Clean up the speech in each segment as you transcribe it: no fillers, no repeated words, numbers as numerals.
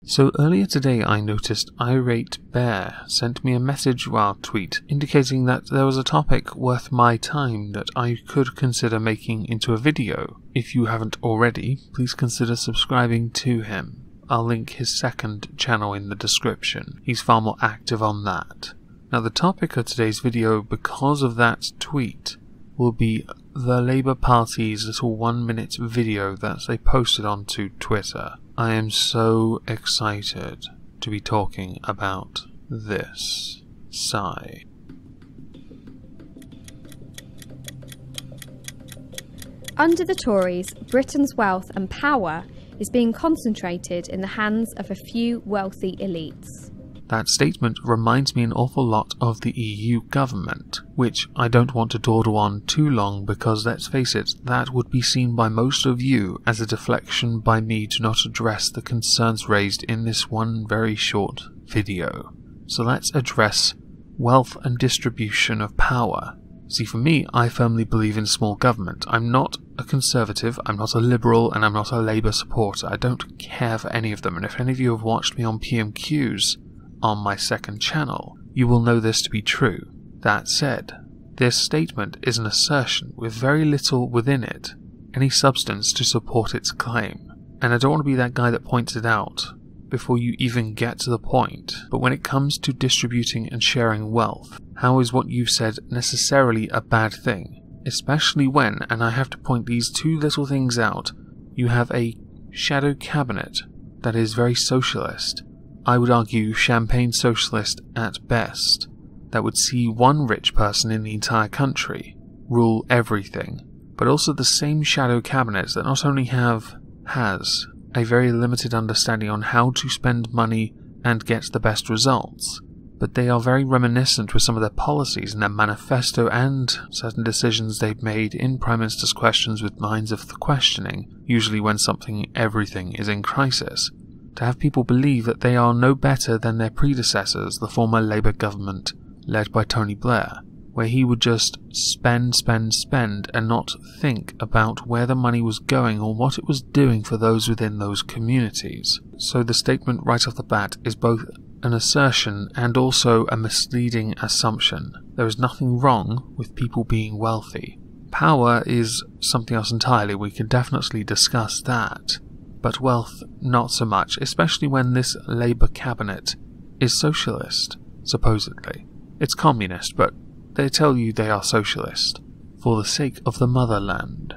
So earlier today I noticed Irate Bear sent me a message via tweet indicating that there was a topic worth my time that I could consider making into a video. If you haven't already, please consider subscribing to him. I'll link his second channel in the description. He's far more active on that. Now the topic of today's video, because of that tweet, will be the Labour Party's little 1-minute video that they posted onto Twitter. I am so excited to be talking about this. Sigh. Under the Tories, Britain's wealth and power is being concentrated in the hands of a few wealthy elites. That statement reminds me an awful lot of the EU government, which I don't want to dawdle on too long because, let's face it, that would be seen by most of you as a deflection by me to not address the concerns raised in this one very short video. So let's address wealth and distribution of power. See, for me, I firmly believe in small government. I'm not a conservative, I'm not a liberal, and I'm not a Labour supporter. I don't care for any of them, and if any of you have watched me on PMQs on my second channel, you will know this to be true. That said, this statement is an assertion with very little within it, any substance to support its claim. And I don't want to be that guy that points it out before you even get to the point. But when it comes to distributing and sharing wealth, how is what you've said necessarily a bad thing? Especially when, and I have to point these two little things out, you have a shadow cabinet that is very socialist. I would argue champagne socialist at best, that would see one rich person in the entire country rule everything, but also the same shadow cabinet that not only has a very limited understanding on how to spend money and get the best results, but they are very reminiscent with some of their policies and their manifesto and certain decisions they've made in Prime Minister's questions with minds of the questioning, usually when everything is in crisis. To have people believe that they are no better than their predecessors, the former Labour government led by Tony Blair, where he would just spend and not think about where the money was going or what it was doing for those within those communities. So the statement right off the bat is both an assertion and also a misleading assumption. There is nothing wrong with people being wealthy. Power is something else entirely. We can definitely discuss that. But wealth, not so much, especially when this Labour cabinet is socialist, supposedly. It's communist, but they tell you they are socialist, for the sake of the motherland.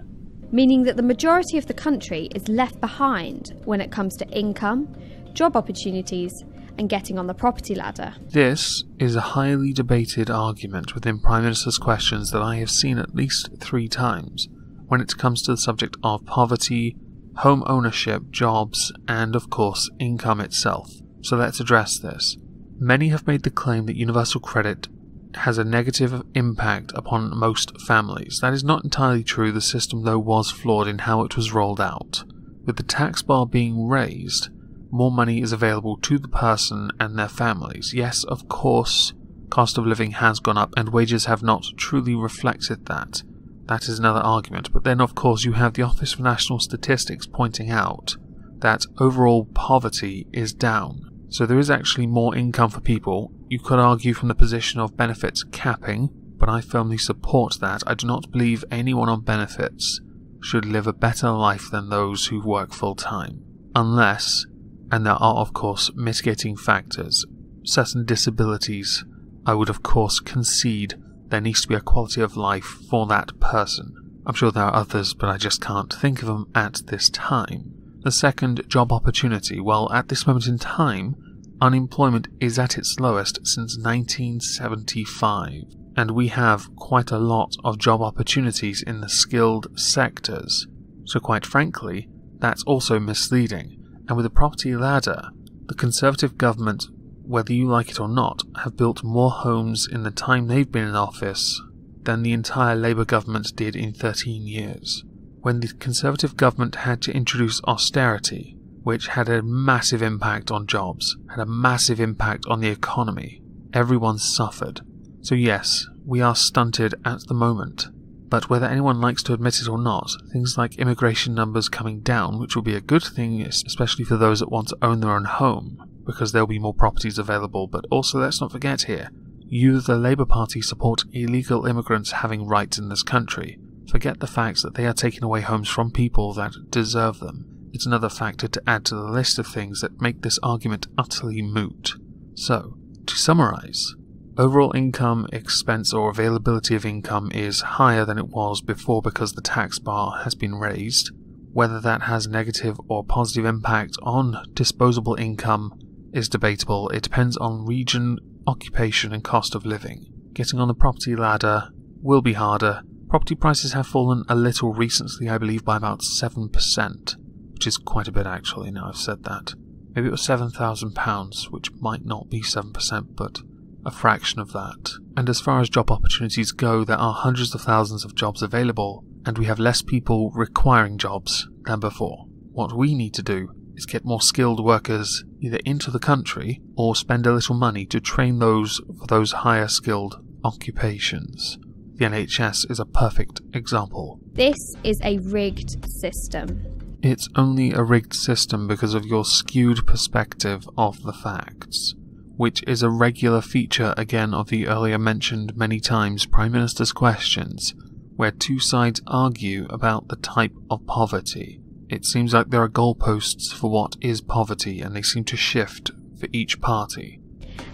Meaning that the majority of the country is left behind when it comes to income, job opportunities, and getting on the property ladder. This is a highly debated argument within Prime Minister's questions that I have seen at least 3 times, when it comes to the subject of poverty, home ownership, jobs, and of course income itself. So let's address this. Many have made the claim that universal credit has a negative impact upon most families. That is not entirely true. The system though was flawed in how it was rolled out. With the tax bar being raised, more money is available to the person and their families. Yes, of course, cost of living has gone up and wages have not truly reflected that. That is another argument, but then of course you have the Office for National Statistics pointing out that overall poverty is down. So there is actually more income for people. You could argue from the position of benefits capping, but I firmly support that. I do not believe anyone on benefits should live a better life than those who work full time. Unless, and there are of course mitigating factors, certain disabilities, I would of course concede there needs to be a quality of life for that person. I'm sure there are others, but I just can't think of them at this time. The second, job opportunity. Well, at this moment in time, unemployment is at its lowest since 1975, and we have quite a lot of job opportunities in the skilled sectors. So quite frankly, that's also misleading. And with the property ladder, the Conservative government, whether you like it or not, have built more homes in the time they've been in office than the entire Labour government did in 13 years. When the Conservative government had to introduce austerity, which had a massive impact on jobs, had a massive impact on the economy, everyone suffered. So yes, we are stunted at the moment. But whether anyone likes to admit it or not, things like immigration numbers coming down, which will be a good thing, especially for those that want to own their own home, because there'll be more properties available. But also, let's not forget here, you, the Labour Party, support illegal immigrants having rights in this country. Forget the fact that they are taking away homes from people that deserve them. It's another factor to add to the list of things that make this argument utterly moot. So, to summarise, overall income, expense or availability of income is higher than it was before because the tax bar has been raised. Whether that has negative or positive impact on disposable income is debatable. It depends on region, occupation and cost of living. Getting on the property ladder will be harder. Property prices have fallen a little recently, I believe by about 7%, which is quite a bit actually now I've said that. Maybe it was £7,000, which might not be 7%, but a fraction of that. And as far as job opportunities go, there are hundreds of thousands of jobs available, and we have less people requiring jobs than before. What we need to do is get more skilled workers either into the country or spend a little money to train those for those higher skilled occupations. The NHS is a perfect example. This is a rigged system. It's only a rigged system because of your skewed perspective of the facts, which is a regular feature again of the earlier mentioned many times Prime Minister's questions, where two sides argue about the type of poverty. It seems like there are goalposts for what is poverty, and they seem to shift for each party.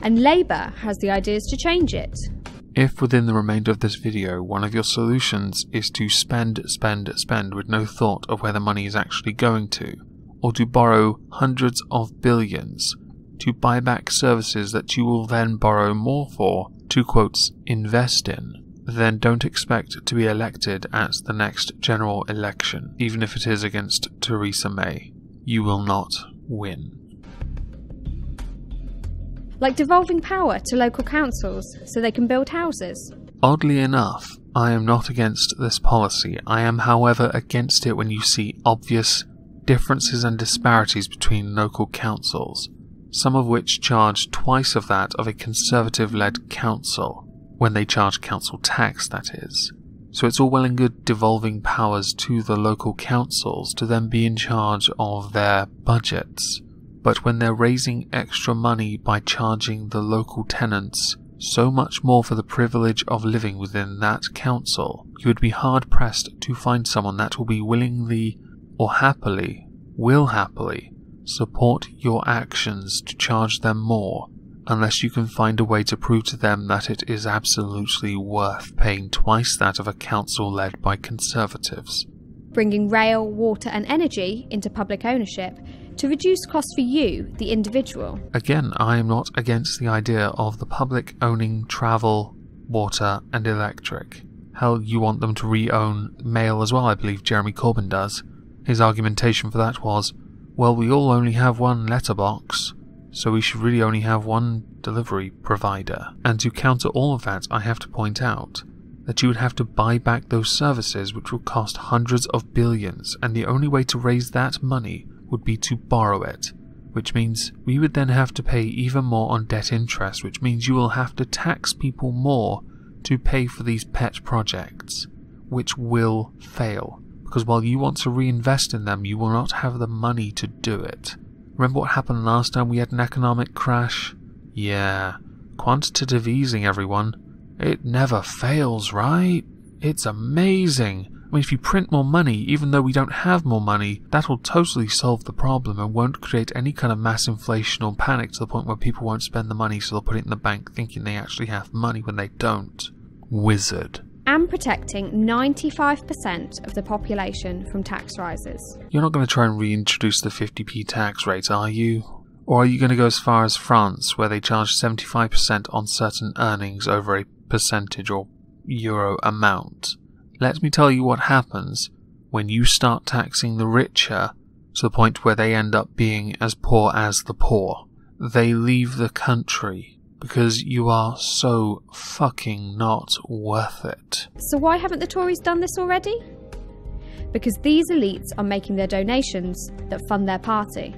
And Labour has the ideas to change it. If within the remainder of this video, one of your solutions is to spend with no thought of where the money is actually going to, or to borrow hundreds of billions to buy back services that you will then borrow more for to, quotes, invest in, then don't expect to be elected at the next general election, even if it is against Theresa May. You will not win. Like devolving power to local councils so they can build houses. Oddly enough, I am not against this policy. I am, however, against it when you see obvious differences and disparities between local councils, some of which charge twice of that of a Conservative-led council, when they charge council tax, that is. So it's all well and good devolving powers to the local councils to then be in charge of their budgets. But when they're raising extra money by charging the local tenants so much more for the privilege of living within that council, you would be hard-pressed to find someone that will be willingly or will happily support your actions to charge them more, unless you can find a way to prove to them that it is absolutely worth paying twice that of a council led by Conservatives. Bringing rail, water and energy into public ownership to reduce costs for you, the individual. Again, I am not against the idea of the public owning travel, water and electric. Hell, you want them to re-own mail as well, I believe Jeremy Corbyn does. His argumentation for that was, well, we all only have one letterbox, so we should really only have one delivery provider. And to counter all of that, I have to point out that you would have to buy back those services which would cost hundreds of billions, and the only way to raise that money would be to borrow it, which means we would then have to pay even more on debt interest, which means you will have to tax people more to pay for these pet projects, which will fail, because while you want to reinvest in them, you will not have the money to do it. Remember what happened last time we had an economic crash? Yeah, quantitative easing, everyone. It never fails, right? It's amazing. I mean, if you print more money, even though we don't have more money, that will totally solve the problem and won't create any kind of mass inflation or panic to the point where people won't spend the money, so they'll put it in the bank thinking they actually have money when they don't. Wizard. And protecting 95% of the population from tax rises. You're not going to try and reintroduce the 50p tax rate, are you? Or are you going to go as far as France, where they charge 75% on certain earnings over a percentage or euro amount? Let me tell you what happens when you start taxing the richer to the point where they end up being as poor as the poor. They leave the country because you are so fucking not worth it. So why haven't the Tories done this already? Because these elites are making their donations that fund their party.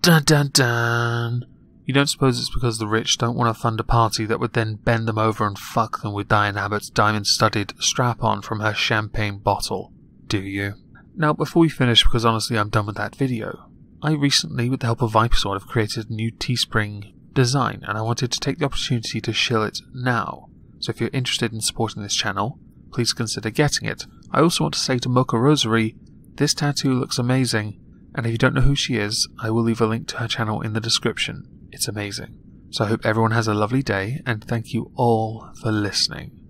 Dun dun dun! You don't suppose it's because the rich don't want to fund a party that would then bend them over and fuck them with Diane Abbott's diamond-studded strap-on from her champagne bottle, do you? Now, before we finish, because honestly I'm done with that video, I recently, with the help of BadOPCode, have created a new Teespring design, and I wanted to take the opportunity to shill it now. So if you're interested in supporting this channel, please consider getting it. I also want to say to Mocha Rosary, this tattoo looks amazing, and if you don't know who she is, I will leave a link to her channel in the description. It's amazing. So I hope everyone has a lovely day, and thank you all for listening.